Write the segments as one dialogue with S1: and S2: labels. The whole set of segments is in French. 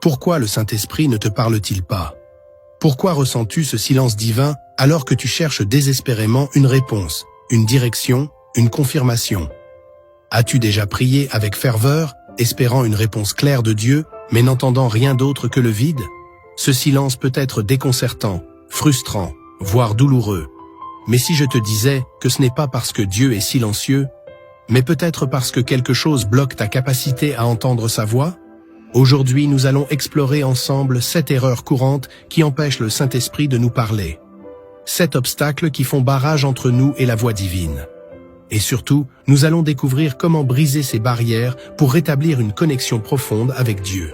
S1: Pourquoi le Saint-Esprit ne te parle-t-il pas? Pourquoi ressens-tu ce silence divin alors que tu cherches désespérément une réponse, une direction, une confirmation? As-tu déjà prié avec ferveur, espérant une réponse claire de Dieu, mais n'entendant rien d'autre que le vide? Ce silence peut être déconcertant, frustrant, voire douloureux. Mais si je te disais que ce n'est pas parce que Dieu est silencieux, mais peut-être parce que quelque chose bloque ta capacité à entendre sa voix? Aujourd'hui, nous allons explorer ensemble 7 erreurs courantes qui empêchent le Saint-Esprit de nous parler. 7 obstacles qui font barrage entre nous et la voix divine. Et surtout, nous allons découvrir comment briser ces barrières pour rétablir une connexion profonde avec Dieu.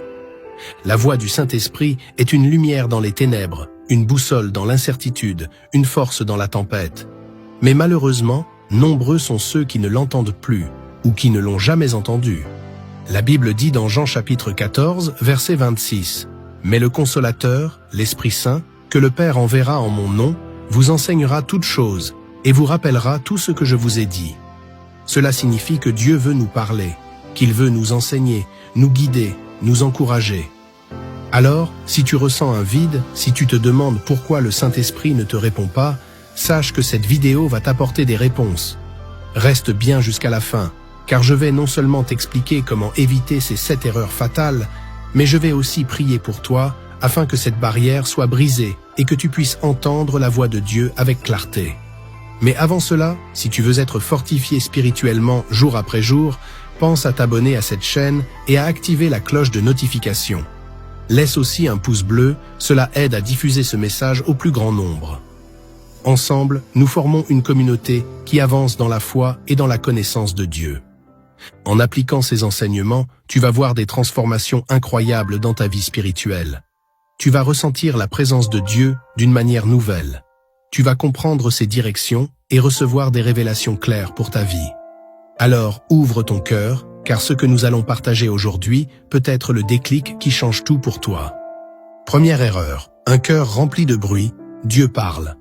S1: La voix du Saint-Esprit est une lumière dans les ténèbres, une boussole dans l'incertitude, une force dans la tempête. Mais malheureusement, nombreux sont ceux qui ne l'entendent plus ou qui ne l'ont jamais entendu. La Bible dit dans Jean chapitre 14, verset 26, « Mais le Consolateur, l'Esprit Saint, que le Père enverra en mon nom, vous enseignera toutes choses et vous rappellera tout ce que je vous ai dit. » Cela signifie que Dieu veut nous parler, qu'il veut nous enseigner, nous guider, nous encourager. Alors, si tu ressens un vide, si tu te demandes pourquoi le Saint-Esprit ne te répond pas, sache que cette vidéo va t'apporter des réponses. Reste bien jusqu'à la fin, car je vais non seulement t'expliquer comment éviter ces 7 erreurs fatales, mais je vais aussi prier pour toi afin que cette barrière soit brisée et que tu puisses entendre la voix de Dieu avec clarté. Mais avant cela, si tu veux être fortifié spirituellement jour après jour, pense à t'abonner à cette chaîne et à activer la cloche de notification. Laisse aussi un pouce bleu, cela aide à diffuser ce message au plus grand nombre. Ensemble, nous formons une communauté qui avance dans la foi et dans la connaissance de Dieu. En appliquant ces enseignements, tu vas voir des transformations incroyables dans ta vie spirituelle. Tu vas ressentir la présence de Dieu d'une manière nouvelle. Tu vas comprendre ses directions et recevoir des révélations claires pour ta vie. Alors, ouvre ton cœur, car ce que nous allons partager aujourd'hui peut être le déclic qui change tout pour toi. Première erreur, un cœur rempli de bruit, Dieu parle.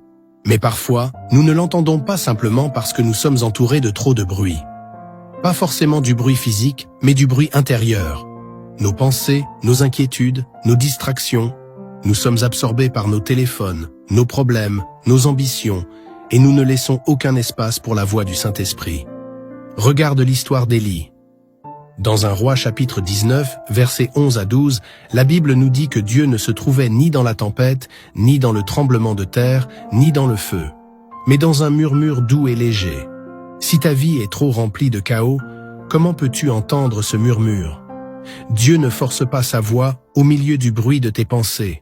S1: Mais parfois, nous ne l'entendons pas simplement parce que nous sommes entourés de trop de bruit. Pas forcément du bruit physique, mais du bruit intérieur. Nos pensées, nos inquiétudes, nos distractions. Nous sommes absorbés par nos téléphones, nos problèmes, nos ambitions, et nous ne laissons aucun espace pour la voix du Saint-Esprit. Regarde l'histoire d'Élie. Dans 1 Roi chapitre 19, versets 11 à 12, la Bible nous dit que Dieu ne se trouvait ni dans la tempête, ni dans le tremblement de terre, ni dans le feu, mais dans un murmure doux et léger. Si ta vie est trop remplie de chaos, comment peux-tu entendre ce murmure? Dieu ne force pas sa voix au milieu du bruit de tes pensées.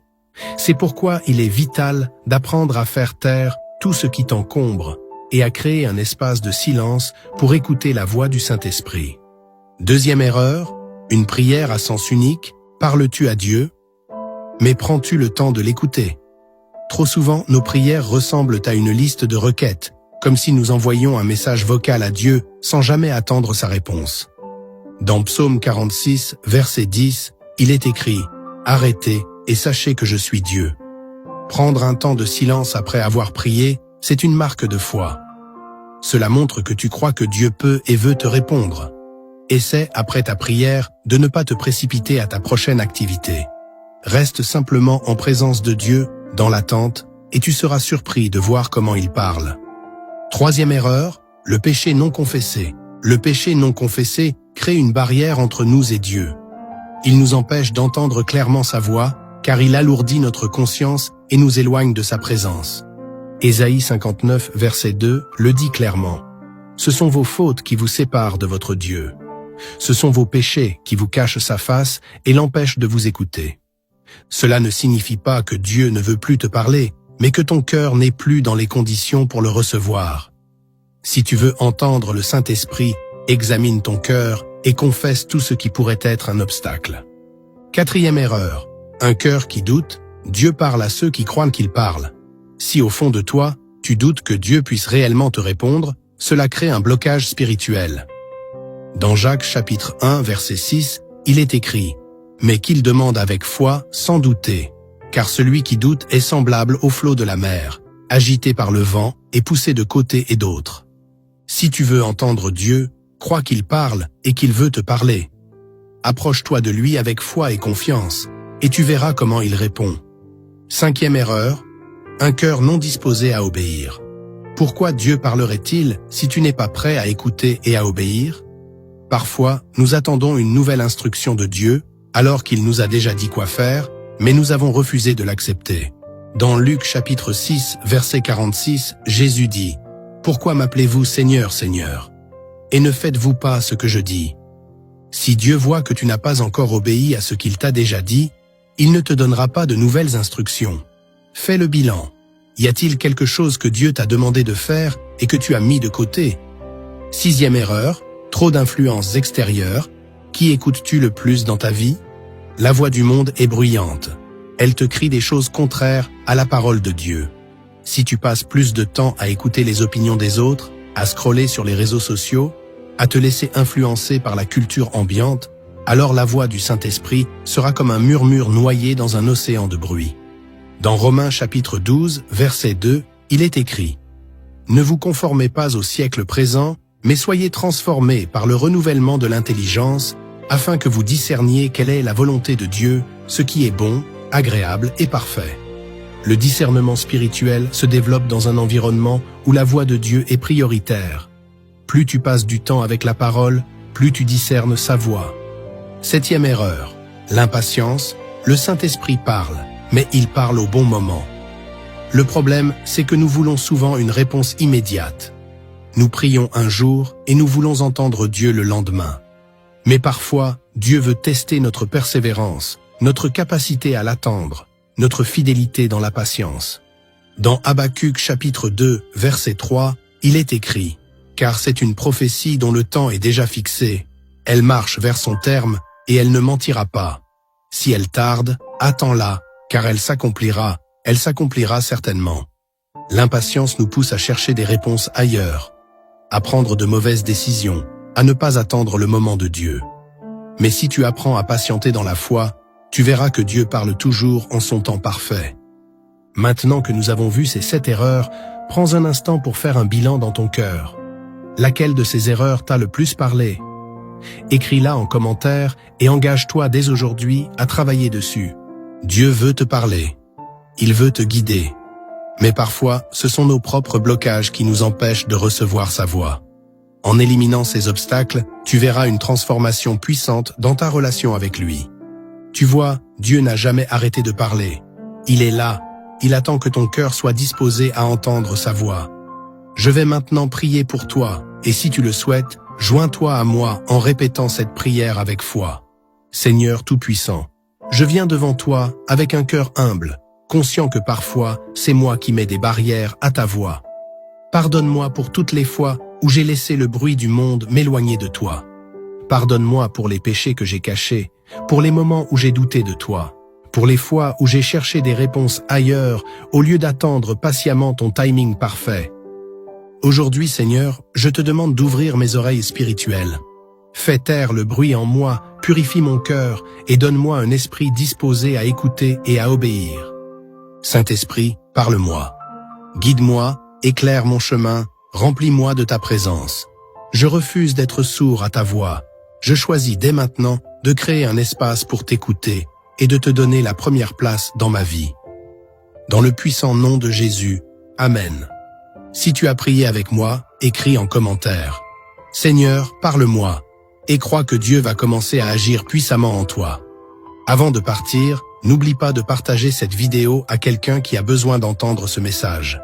S1: C'est pourquoi il est vital d'apprendre à faire taire tout ce qui t'encombre et à créer un espace de silence pour écouter la voix du Saint-Esprit. Deuxième erreur, une prière à sens unique, parles-tu à Dieu? Mais prends-tu le temps de l'écouter? Trop souvent, nos prières ressemblent à une liste de requêtes, comme si nous envoyions un message vocal à Dieu sans jamais attendre sa réponse. Dans Psaume 46, verset 10, il est écrit « Arrêtez et sachez que je suis Dieu ». Prendre un temps de silence après avoir prié, c'est une marque de foi. Cela montre que tu crois que Dieu peut et veut te répondre. Essaie, après ta prière, de ne pas te précipiter à ta prochaine activité. Reste simplement en présence de Dieu, dans l'attente, et tu seras surpris de voir comment il parle. Troisième erreur, le péché non confessé. Le péché non confessé crée une barrière entre nous et Dieu. Il nous empêche d'entendre clairement sa voix, car il alourdit notre conscience et nous éloigne de sa présence. Ésaïe 59, verset 2, le dit clairement. Ce sont vos fautes qui vous séparent de votre Dieu. Ce sont vos péchés qui vous cachent sa face et l'empêchent de vous écouter. Cela ne signifie pas que Dieu ne veut plus te parler, mais que ton cœur n'est plus dans les conditions pour le recevoir. Si tu veux entendre le Saint-Esprit, examine ton cœur et confesse tout ce qui pourrait être un obstacle. Quatrième erreur, un cœur qui doute, Dieu parle à ceux qui croient qu'il parle. Si au fond de toi, tu doutes que Dieu puisse réellement te répondre, cela crée un blocage spirituel. Dans Jacques chapitre 1, verset 6, il est écrit « Mais qu'il demande avec foi, sans douter, car celui qui doute est semblable au flot de la mer, agité par le vent et poussé de côté et d'autre. » Si tu veux entendre Dieu, crois qu'il parle et qu'il veut te parler. Approche-toi de lui avec foi et confiance. et tu verras comment il répond. 5e erreur, un cœur non disposé à obéir. Pourquoi Dieu parlerait-il si tu n'es pas prêt à écouter et à obéir? Parfois, nous attendons une nouvelle instruction de Dieu, alors qu'il nous a déjà dit quoi faire, mais nous avons refusé de l'accepter. Dans Luc chapitre 6, verset 46, Jésus dit « Pourquoi m'appelez-vous Seigneur, Seigneur? Et ne faites-vous pas ce que je dis ?» Si Dieu voit que tu n'as pas encore obéi à ce qu'il t'a déjà dit, il ne te donnera pas de nouvelles instructions. Fais le bilan. Y a-t-il quelque chose que Dieu t'a demandé de faire et que tu as mis de côté? 6e erreur, trop d'influences extérieures. Qui écoutes-tu le plus dans ta vie? La voix du monde est bruyante. Elle te crie des choses contraires à la parole de Dieu. Si tu passes plus de temps à écouter les opinions des autres, à scroller sur les réseaux sociaux, à te laisser influencer par la culture ambiante, alors la voix du Saint-Esprit sera comme un murmure noyé dans un océan de bruit. Dans Romains chapitre 12, verset 2, il est écrit « Ne vous conformez pas au siècle présent, mais soyez transformés par le renouvellement de l'intelligence, afin que vous discerniez quelle est la volonté de Dieu, ce qui est bon, agréable et parfait. » Le discernement spirituel se développe dans un environnement où la voix de Dieu est prioritaire. Plus tu passes du temps avec la parole, plus tu discernes sa voix. 7e erreur, l'impatience. Le Saint-Esprit parle, mais il parle au bon moment. Le problème, c'est que nous voulons souvent une réponse immédiate. Nous prions un jour et nous voulons entendre Dieu le lendemain. Mais parfois, Dieu veut tester notre persévérance, notre capacité à l'attendre, notre fidélité dans la patience. Dans Habacuc chapitre 2, verset 3, il est écrit « Car c'est une prophétie dont le temps est déjà fixé. Elle marche vers son terme et elle ne mentira pas. Si elle tarde, attends-la, car elle s'accomplira certainement. » L'impatience nous pousse à chercher des réponses ailleurs, à prendre de mauvaises décisions, à ne pas attendre le moment de Dieu. Mais si tu apprends à patienter dans la foi, tu verras que Dieu parle toujours en son temps parfait. Maintenant que nous avons vu ces 7 erreurs, prends un instant pour faire un bilan dans ton cœur. Laquelle de ces erreurs t'a le plus parlé? Écris-la en commentaire et engage-toi dès aujourd'hui à travailler dessus. Dieu veut te parler. Il veut te guider. Mais parfois, ce sont nos propres blocages qui nous empêchent de recevoir sa voix. En éliminant ces obstacles, tu verras une transformation puissante dans ta relation avec lui. Tu vois, Dieu n'a jamais arrêté de parler. Il est là. Il attend que ton cœur soit disposé à entendre sa voix. Je vais maintenant prier pour toi, et si tu le souhaites, joins-toi à moi en répétant cette prière avec foi. Seigneur Tout-Puissant, je viens devant toi avec un cœur humble, conscient que parfois, c'est moi qui mets des barrières à ta voix. Pardonne-moi pour toutes les fois où j'ai laissé le bruit du monde m'éloigner de toi. Pardonne-moi pour les péchés que j'ai cachés, pour les moments où j'ai douté de toi, pour les fois où j'ai cherché des réponses ailleurs au lieu d'attendre patiemment ton timing parfait. Aujourd'hui, Seigneur, je te demande d'ouvrir mes oreilles spirituelles. Fais taire le bruit en moi, purifie mon cœur et donne-moi un esprit disposé à écouter et à obéir. Saint-Esprit, parle-moi. Guide-moi, éclaire mon chemin, remplis-moi de ta présence. Je refuse d'être sourd à ta voix. Je choisis dès maintenant de créer un espace pour t'écouter et de te donner la première place dans ma vie. Dans le puissant nom de Jésus, Amen. Si tu as prié avec moi, écris en commentaire. Seigneur, parle-moi, et crois que Dieu va commencer à agir puissamment en toi. Avant de partir, n'oublie pas de partager cette vidéo à quelqu'un qui a besoin d'entendre ce message.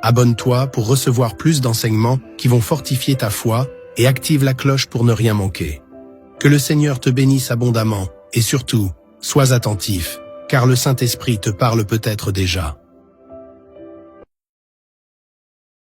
S1: Abonne-toi pour recevoir plus d'enseignements qui vont fortifier ta foi et active la cloche pour ne rien manquer. Que le Seigneur te bénisse abondamment et surtout, sois attentif, car le Saint-Esprit te parle peut-être déjà.